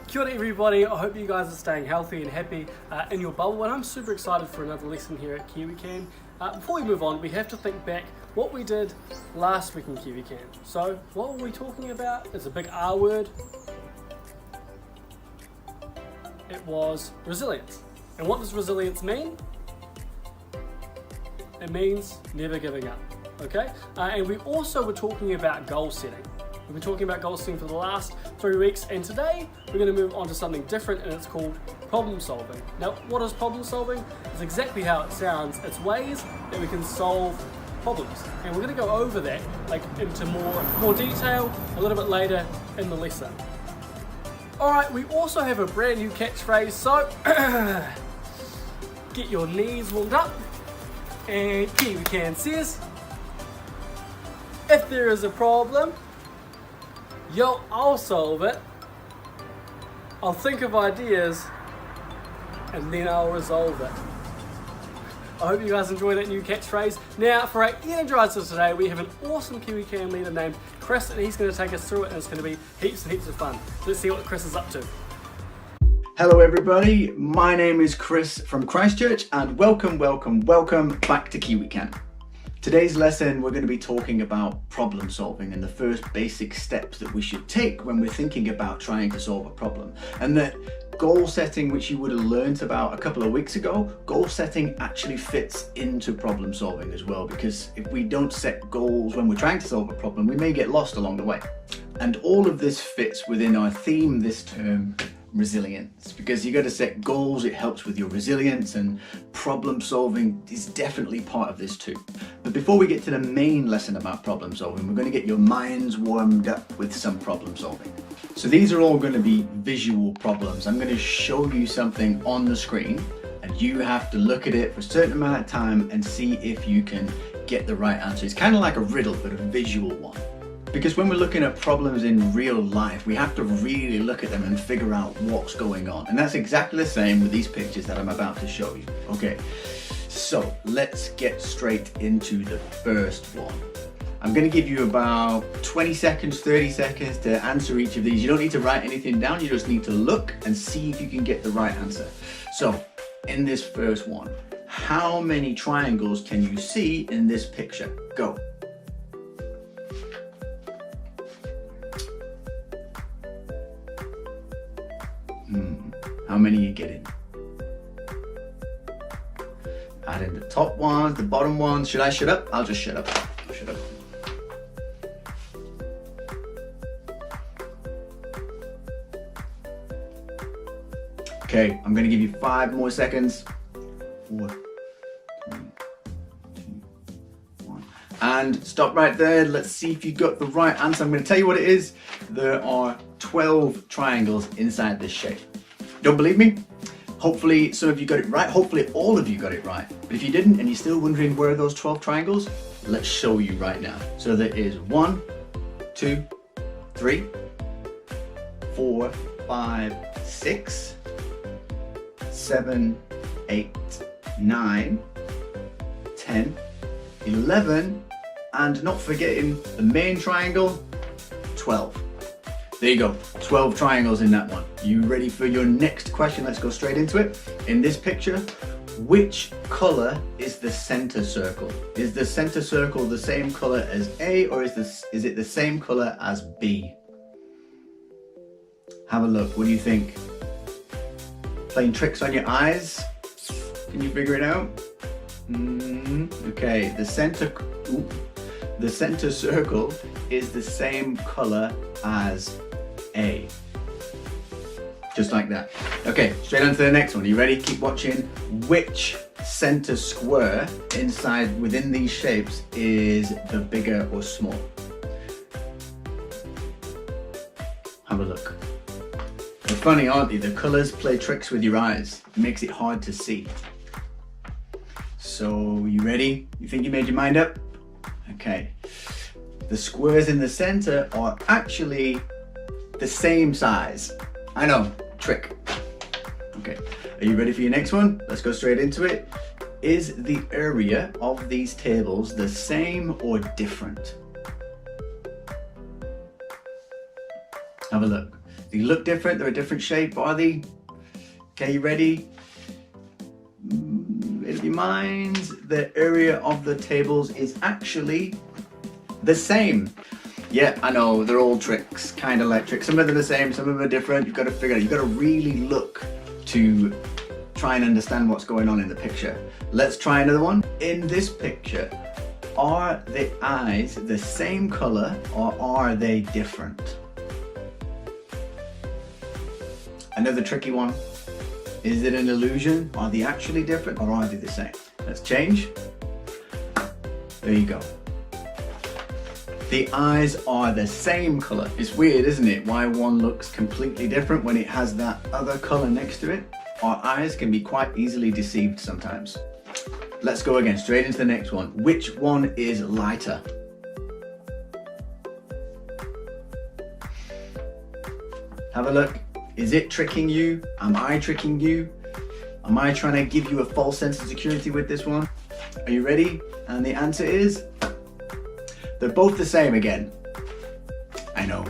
Kia ora everybody, I hope you guys are staying healthy and happy in your bubble, and I'm super excited for another lesson here at KiwiCan. Before we move on, we have to think back what we did last week in KiwiCan. So what were we talking about? It's a big R word. It was resilience. And what does resilience mean? It means never giving up, okay? And we also were talking about goal setting. We've been talking about goal setting for the last 3 weeks, and today we're going to move on to something different, and it's called problem solving. Now, what is problem solving? It's exactly how it sounds. It's ways that we can solve problems, and we're going to go over that into more detail a little bit later in the lesson. All right, we also have a brand new catchphrase, so get your knees warmed up. And KiwiCan says, if there is a problem, I'll solve it. I'll think of ideas and then I'll resolve it. I hope you guys enjoy that new catchphrase. Now, for our Energizers today, we have an awesome KiwiCan leader named Chris, and he's going to take us through it, and it's going to be heaps and heaps of fun. So let's see what Chris is up to. Hello everybody, my name is Chris from Christchurch, and welcome back to KiwiCan. Today's lesson we're going to be talking about problem solving and the first basic steps that we should take when we're thinking about trying to solve a problem. And that goal setting, which you would have learnt about a couple of weeks ago, goal setting actually fits into problem solving as well, because if we don't set goals when we're trying to solve a problem, we may get lost along the way. And all of this fits within our theme this term, resilience, because you got to set goals. It helps with your resilience, and problem solving is definitely part of this too. But before we get to the main lesson about problem solving, we're going to get your minds warmed up with some problem solving. So these are all going to be visual problems. I'm going to show you something on the screen, and you have to look at it for a certain amount of time and see if you can get the right answer. It's kind of like a riddle, but a visual one. Because when we're looking at problems in real life, we have to really look at them and figure out what's going on. And that's exactly the same with these pictures that I'm about to show you. Okay, so let's get straight into the first one. I'm going to give you about 20 seconds, 30 seconds to answer each of these. You don't need to write anything down, you just need to look and see if you can get the right answer. So, in this first one, how many triangles can you see in this picture? Go. How many are you getting? Add in the top ones, the bottom ones. Should I shut up? I'll just shut up. I'll shut up. Okay, I'm going to give you 5 more seconds. 4, 3, 2, 1. And stop right there. Let's see if you got the right answer. I'm going to tell you what it is. There are 12 triangles inside this shape. Don't believe me? Hopefully some of you got it right. Hopefully all of you got it right. But if you didn't and you're still wondering where are those 12 triangles, let's show you right now. So there is 1, 2, 3, 4, 5, 6, 7, 8, 9, 10, 11, and not forgetting the main triangle, 12. There you go, 12 triangles in that one. You ready for your next question? Let's go straight into it. In this picture, which color is the center circle? Is the center circle the same color as A, or is it the same color as B? Have a look, what do you think? Playing tricks on your eyes? Can you figure it out? Okay, the center circle is the same color as A. Just like that. Okay, straight on to the next one. Are you ready? Keep watching. Which center square within these shapes is the bigger or small? Have a look. They're funny, aren't they? The colors play tricks with your eyes. It makes it hard to see. So, you ready? You think you made your mind up? Okay. The squares in the center are actually the same size. I know, trick. Okay, are you ready for your next one? Let's go straight into it. Is the area of these tables the same or different? Have a look. They look different, they're a different shape, are they? Okay, you ready? In your minds, the area of the tables is actually the same. Yeah, I know, they're all tricks, kind of like tricks. Some of them are the same, some of them are different. You've got to figure it out. You've got to really look to try and understand what's going on in the picture. Let's try another one. In this picture, are the eyes the same color or are they different? Another tricky one. Is it an illusion? Are they actually different or are they the same? Let's change. There you go. The eyes are the same color. It's weird, isn't it? Why one looks completely different when it has that other color next to it. Our eyes can be quite easily deceived sometimes. Let's go again, straight into the next one. Which one is lighter? Have a look. Is it tricking you? Am I tricking you? Am I trying to give you a false sense of security with this one? Are you ready? And the answer is, they're both the same again. I know.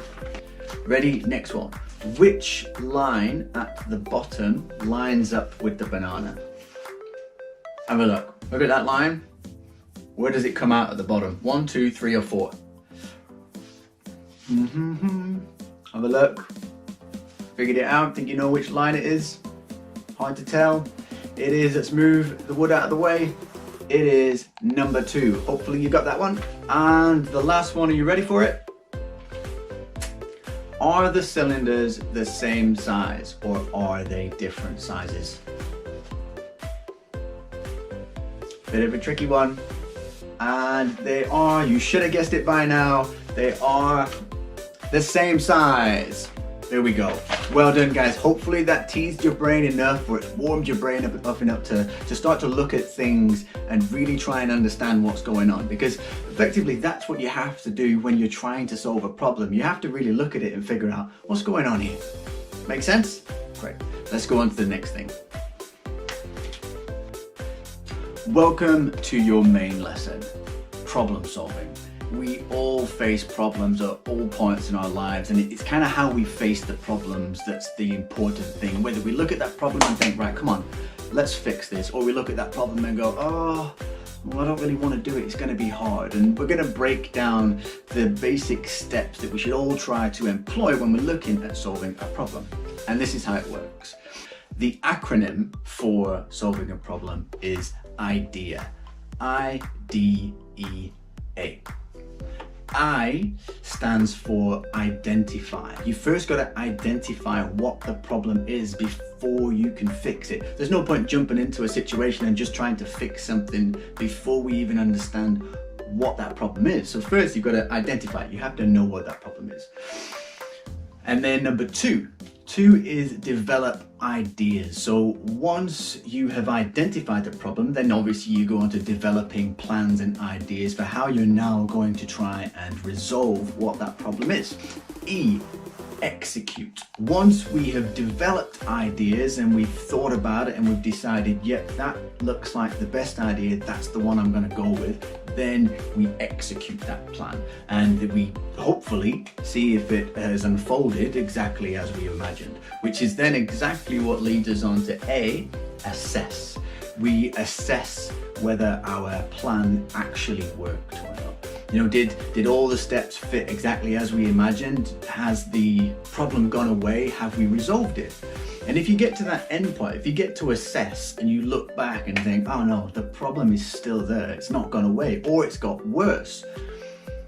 Ready? Next one. Which line at the bottom lines up with the banana? Have a look. Look at that line. Where does it come out at the bottom? 1, 2, 3, or 4? Have a look. Figured it out. Think you know which line it is? Hard to tell. It is. Let's move the wood out of the way. It is number 2. Hopefully you got that one. And the last one, are you ready for it? Are the cylinders the same size or are they different sizes? Bit of a tricky one. And they are, you should have guessed it by now, they are the same size. There we go. Well done, guys. Hopefully that teased your brain enough, or it's warmed your brain up enough to start to look at things and really try and understand what's going on. Because effectively that's what you have to do when you're trying to solve a problem. You have to really look at it and figure out what's going on here. Make sense? Great. Let's go on to the next thing. Welcome to your main lesson, problem solving. We all face problems at all points in our lives, and it's kind of how we face the problems that's the important thing. Whether we look at that problem and think, right, come on, let's fix this, or we look at that problem and go, oh, well, I don't really want to do it, it's going to be hard. And we're going to break down the basic steps that we should all try to employ when we're looking at solving a problem. And this is how it works. The acronym for solving a problem is IDEA. IDEA. I stands for identify. You first got to identify what the problem is before you can fix it. There's no point jumping into a situation and just trying to fix something before we even understand what that problem is. So first you've got to identify it. You have to know what that problem is. And then number two is develop ideas. So once you have identified the problem, then obviously you go on to developing plans and ideas for how you're now going to try and resolve what that problem is. E, execute. Once we have developed ideas and we've thought about it and we've decided, yep, that looks like the best idea, that's the one I'm going to go with, then we execute that plan and we hopefully see if it has unfolded exactly as we imagined, which is then exactly what leads us on to A, assess. We assess whether our plan actually worked or not. You know, did all the steps fit exactly as we imagined? Has the problem gone away? Have we resolved it? And if you get to that end point, if you get to assess and you look back and think, oh no, the problem is still there, it's not gone away, or it's got worse,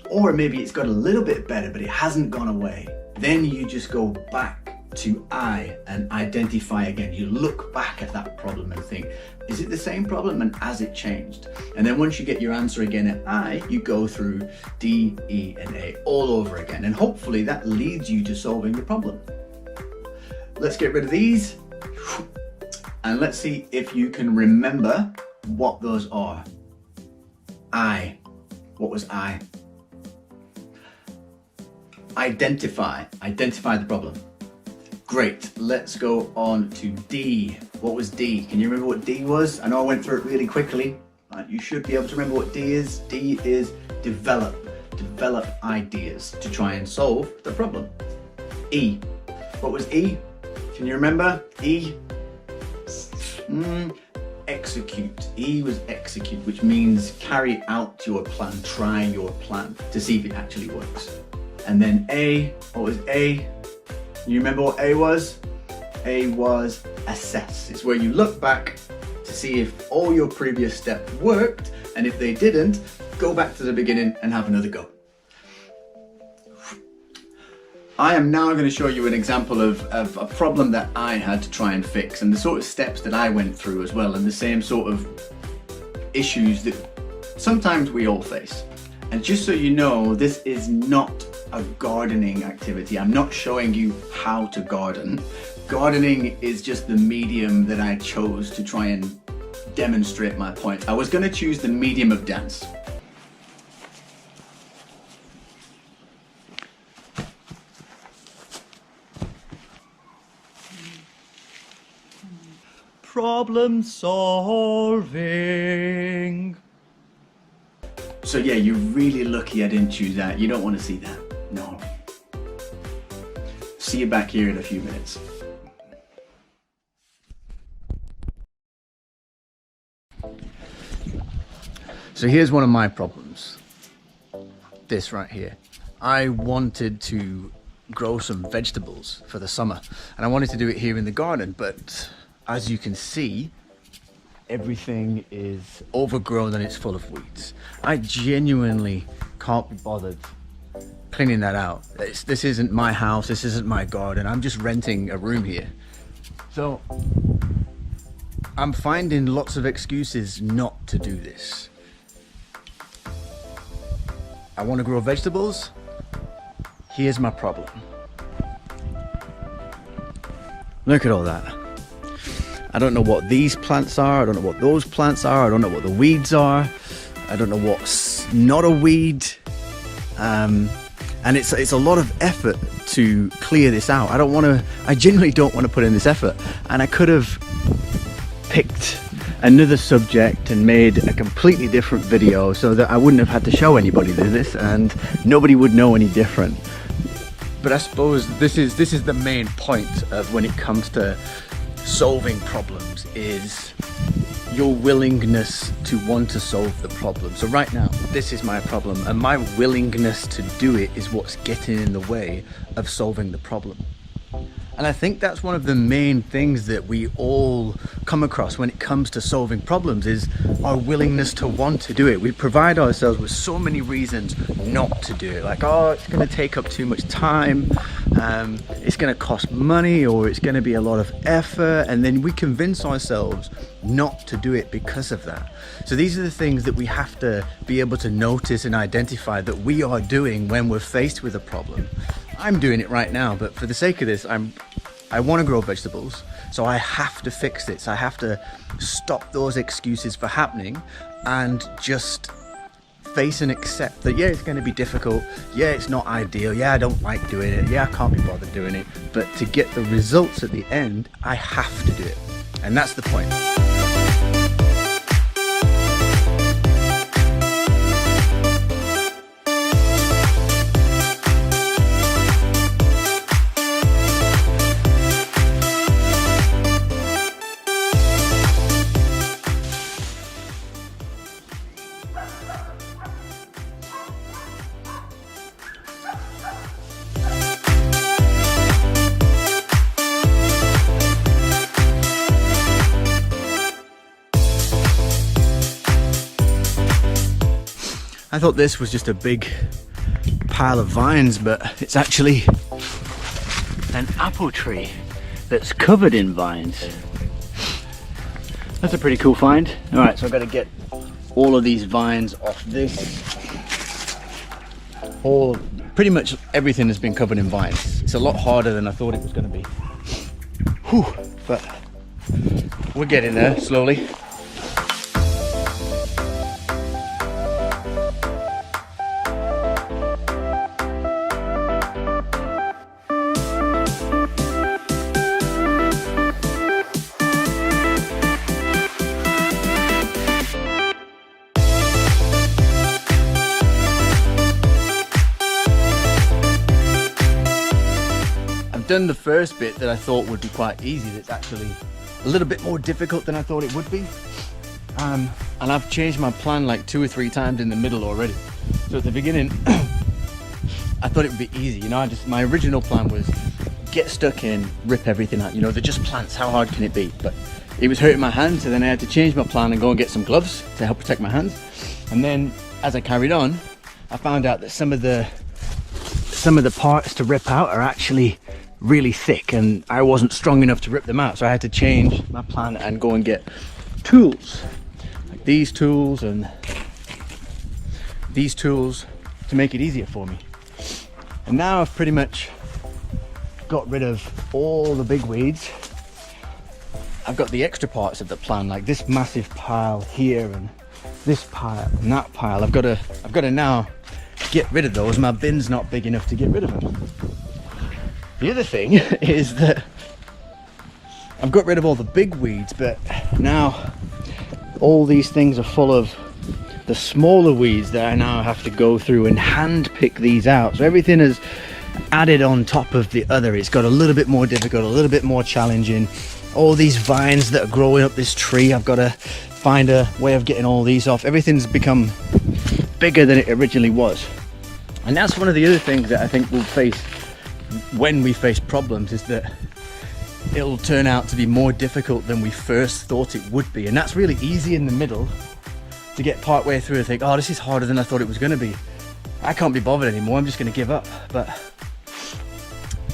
or maybe it's got a little bit better but it hasn't gone away, then you just go back to I and identify again. You look back at that problem and think, is it the same problem and has it changed? And then once you get your answer again at I, you go through D, E, and A all over again. And hopefully that leads you to solving the problem. Let's get rid of these. And let's see if you can remember what those are. I. What was I? Identify. Identify the problem. Great, let's go on to D. What was D? Can you remember what D was? I know I went through it really quickly. You should be able to remember what D is. D is develop. Develop ideas to try and solve the problem. E, What was E? Can you remember? E? Execute. E was execute, which means carry out your plan, try your plan to see if it actually works. And then A, what was A? You remember what A was? A was assess. It's where you look back to see if all your previous steps worked, and if they didn't, go back to the beginning and have another go. I am now going to show you an example of a problem that I had to try and fix, and the sort of steps that I went through as well, and the same sort of issues that sometimes we all face. And just so you know, this is not a gardening activity. I'm not showing you how to garden. Gardening is just the medium that I chose to try and demonstrate my point. I was going to choose the medium of dance. Problem solving. So yeah, you're really lucky I didn't choose that. You don't want to see that. No. See you back here in a few minutes. So here's one of my problems. This right here. I wanted to grow some vegetables for the summer, and I wanted to do it here in the garden, but as you can see, everything is overgrown and it's full of weeds. I genuinely can't be bothered cleaning that out. This isn't my house, this isn't my garden, I'm just renting a room here. So I'm finding lots of excuses not to do this. I want to grow vegetables. Here's my problem. Look at all that. I don't know what these plants are, I don't know what those plants are, I don't know what the weeds are, I don't know what's not a weed, and it's a lot of effort to clear this out. I genuinely don't want to put in this effort, and I could have picked another subject and made a completely different video so that I wouldn't have had to show anybody this and nobody would know any different. But I suppose this is the main point of when it comes to solving problems, is your willingness to want to solve the problem. So right now, this is my problem, and my willingness to do it is what's getting in the way of solving the problem. And I think that's one of the main things that we all come across when it comes to solving problems, is our willingness to want to do it. We provide ourselves with so many reasons not to do it. Like, oh, it's going to take up too much time, it's going to cost money, or it's going to be a lot of effort. And then we convince ourselves not to do it because of that. So these are the things that we have to be able to notice and identify that we are doing when we're faced with a problem. I'm doing it right now, but for the sake of this, I want to grow vegetables, so I have to fix it. So I have to stop those excuses for happening and just face and accept that, yeah, it's going to be difficult, yeah, it's not ideal, yeah, I don't like doing it, yeah, I can't be bothered doing it, but to get the results at the end, I have to do it. And that's the point. I thought this was just a big pile of vines, but it's actually an apple tree that's covered in vines. That's a pretty cool find. All right, so I've got to get all of these vines off this. Pretty much everything has been covered in vines. It's a lot harder than I thought it was going to be. Whew, but we're getting there slowly. done the first bit that I thought would be quite easy. That's actually a little bit more difficult than I thought it would be. And I've changed my plan like 2 or 3 times in the middle already. So at the beginning, I thought it would be easy. You know, my original plan was get stuck in, rip everything out. You know, they're just plants, how hard can it be? But it was hurting my hands, so then I had to change my plan and go and get some gloves to help protect my hands. And then as I carried on, I found out that some of the parts to rip out are actually really thick, and I wasn't strong enough to rip them out. So I had to change my plan and go and get tools, like these tools and these tools, to make it easier for me. And now I've pretty much got rid of all the big weeds. I've got the extra parts of the plan, like this massive pile here and this pile and that pile. I've got to now get rid of those. My bin's not big enough to get rid of them. The other thing is that I've got rid of all the big weeds, but now all these things are full of the smaller weeds that I now have to go through and hand pick these out. So everything is added on top of the other. It's got a little bit more difficult, a little bit more challenging. All these vines that are growing up this tree, I've got to find a way of getting all these off. Everything's become bigger than it originally was. And that's one of the other things that I think we'll face when we face problems, is that it'll turn out to be more difficult than we first thought it would be. And that's really easy in the middle, to get part way through and think, oh, this is harder than I thought it was going to be. I can't be bothered anymore, I'm just going to give up. But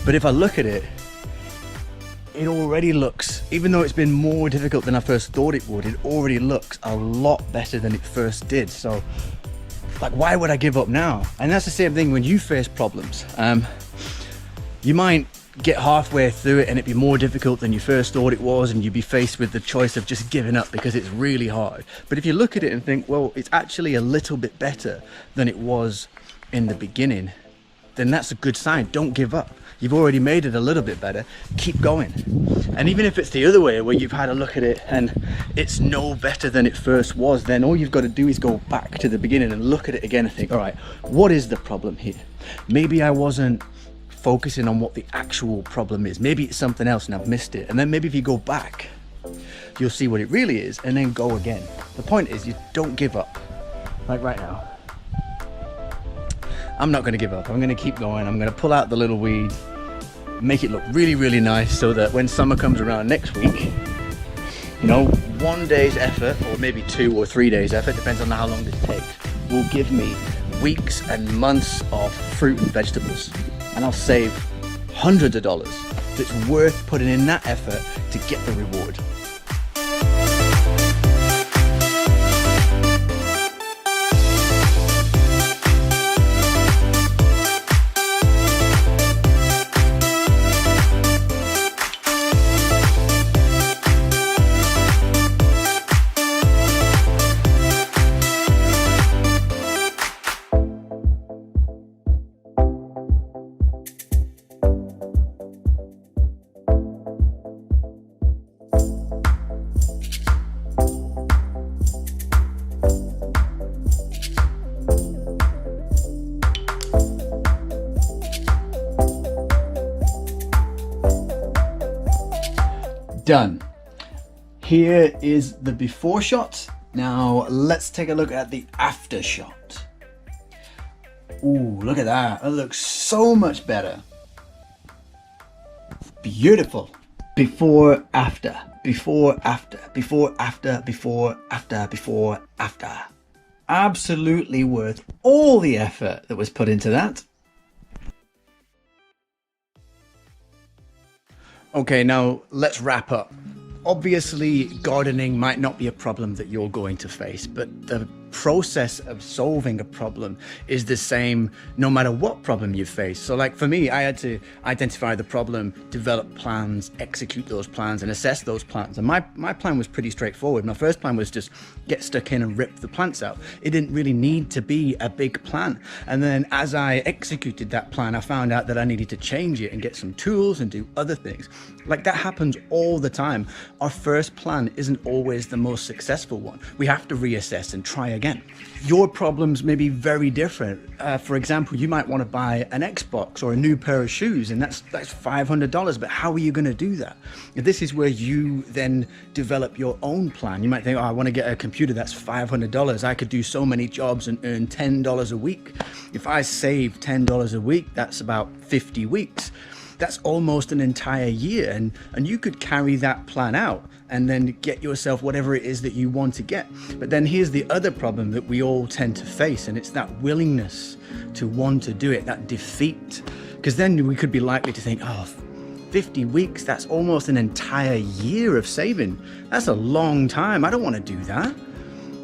if I look at it, it already looks, even though it's been more difficult than I first thought it would, it already looks a lot better than it first did. So, like, why would I give up now? And that's the same thing when you face problems. You might get halfway through it and it'd be more difficult than you first thought it was, and you'd be faced with the choice of just giving up because it's really hard. But if you look at it and think, well, it's actually a little bit better than it was in the beginning, then that's a good sign. Don't give up. You've already made it a little bit better. Keep going. And even if it's the other way, where you've had a look at it and it's no better than it first was, then all you've got to do is go back to the beginning and look at it again and think, all right, what is the problem here? Maybe I wasn't focusing on what the actual problem is. Maybe it's something else and I've missed it. And then maybe if you go back, you'll see what it really is, and then go again. The point is, you don't give up. Like right now, I'm not going to give up. I'm going to keep going. I'm going to pull out the little weeds, make it look really, really nice, so that when summer comes around next week, you know, 1 day's effort, or maybe 2 or 3 days effort, depends on how long this takes, will give me weeks and months of fruit and vegetables. And I'll save hundreds of dollars. That's worth putting in that effort to get the reward. Done. Here is the before shot. Now let's take a look at the after shot. Ooh, look at that. That looks so much better. Beautiful. Before, after, before, after, before, after, before, after, before, after. Absolutely worth all the effort that was put into that. Okay, now let's wrap up. Obviously, gardening might not be a problem that you're going to face, but the process of solving a problem is the same no matter what problem you face. So like for me, I had to identify the problem, develop plans, execute those plans, and assess those plans. And my plan was pretty straightforward. My first plan was just get stuck in and rip the plants out. It didn't really need to be a big plan. And then as I executed that plan, I found out that I needed to change it and get some tools and do other things. Like that happens all the time. Our first plan isn't always the most successful one. We have to reassess and try again. again. Your problems may be very different. For example, you might want to buy an Xbox or a new pair of shoes, and that's $500, but how are you going to do that? This is where you then develop your own plan. You might think, oh, I want to get a computer that's $500. I could do so many jobs and earn $10 a week. If I save $10 a week, that's about 50 weeks. That's almost an entire year, and you could carry that plan out and then get yourself whatever it is that you want to get. But then here's the other problem that we all tend to face, and it's that willingness to want to do it, that defeat. Because then we could be likely to think, oh, 50 weeks, that's almost an entire year of saving. That's a long time. I don't want to do that.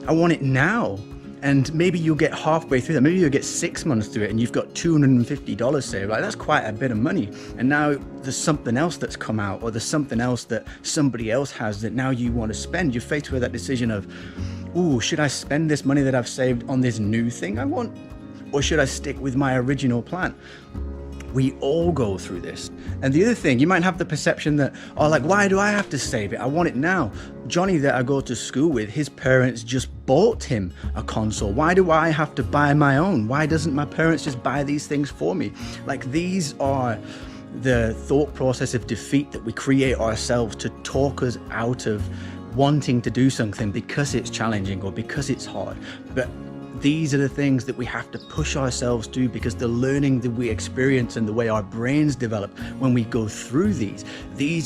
I want it now. And maybe you'll get halfway through that. Maybe you'll get 6 months through it and you've got $250 saved. Like, that's quite a bit of money. And now there's something else that's come out, or there's something else that somebody else has that now you want to spend. You're faced with that decision of, ooh, should I spend this money that I've saved on this new thing I want? Or should I stick with my original plan? We all go through this. And the other thing, you might have the perception that, oh, like, why do I have to save it? I want it now. Johnny that I go to school with, his parents just bought him a console. Why do I have to buy my own? Why doesn't my parents just buy these things for me? Like, these are the thought process of defeat that we create ourselves to talk us out of wanting to do something because it's challenging or because it's hard. But these are the things that we have to push ourselves to, because the learning that we experience and the way our brains develop when we go through these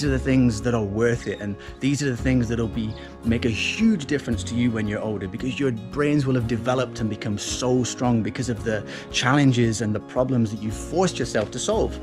are the things that are worth it. And these are the things that'll make a huge difference to you when you're older, because your brains will have developed and become so strong because of the challenges and the problems that you forced yourself to solve.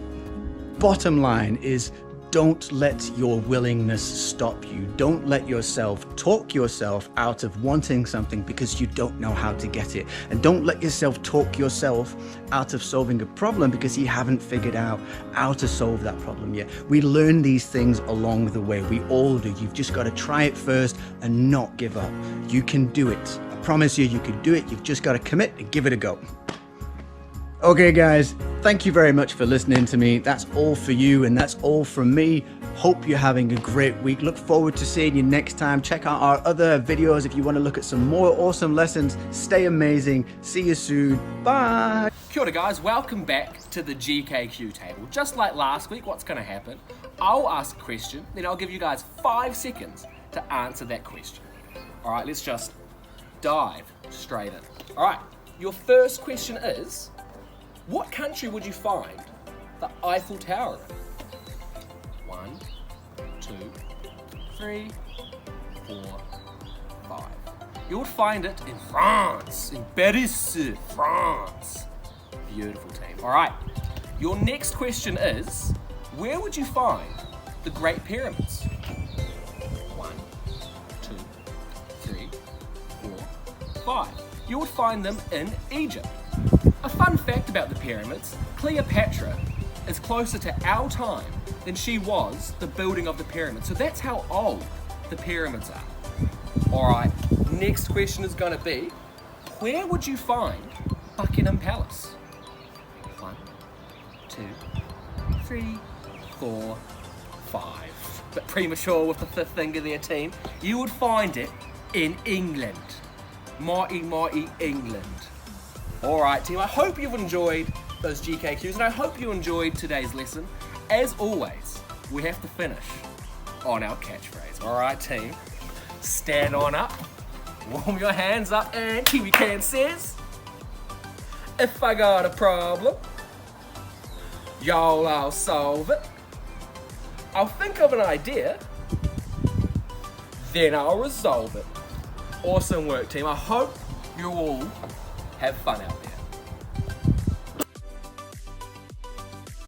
Bottom line is, don't let your willingness stop you. Don't let yourself talk yourself out of wanting something because you don't know how to get it. And don't let yourself talk yourself out of solving a problem because you haven't figured out how to solve that problem yet. We learn these things along the way. We all do. You've just got to try it first and not give up. You can do it. I promise you, you can do it. You've just got to commit and give it a go. Okay guys, thank you very much for listening to me. That's all for you and that's all from me. Hope you're having a great week. Look forward to seeing you next time. Check out our other videos if you want to look at some more awesome lessons. Stay amazing. See you soon. Bye. Kia ora guys, welcome back to the GKQ table. Just like last week, what's going to happen? I'll ask a question, then I'll give you guys 5 seconds to answer that question. Alright, let's just dive straight in. Alright, your first question is, what country would you find the Eiffel Tower in? 1, 2, 3, 4, 5. You would find it in France, in Paris, France. Beautiful team. Alright, your next question is, where would you find the Great Pyramids? 1, 2, 3, 4, 5. You would find them in Egypt. A fun fact about the pyramids, Cleopatra is closer to our time than she was the building of the pyramids. So that's how old the pyramids are. Alright, next question is going to be, where would you find Buckingham Palace? 1, 2, 3, 4, 5. Bit premature with the fifth finger there, team. You would find it in England. Mighty England. Alright team, I hope you've enjoyed those GKQs and I hope you enjoyed today's lesson. As always, we have to finish on our catchphrase. Alright team, stand on up, warm your hands up, and Kiwi Can says, if I got a problem, y'all, I'll solve it. I'll think of an idea, then I'll resolve it. Awesome work team, I hope you all have fun out there.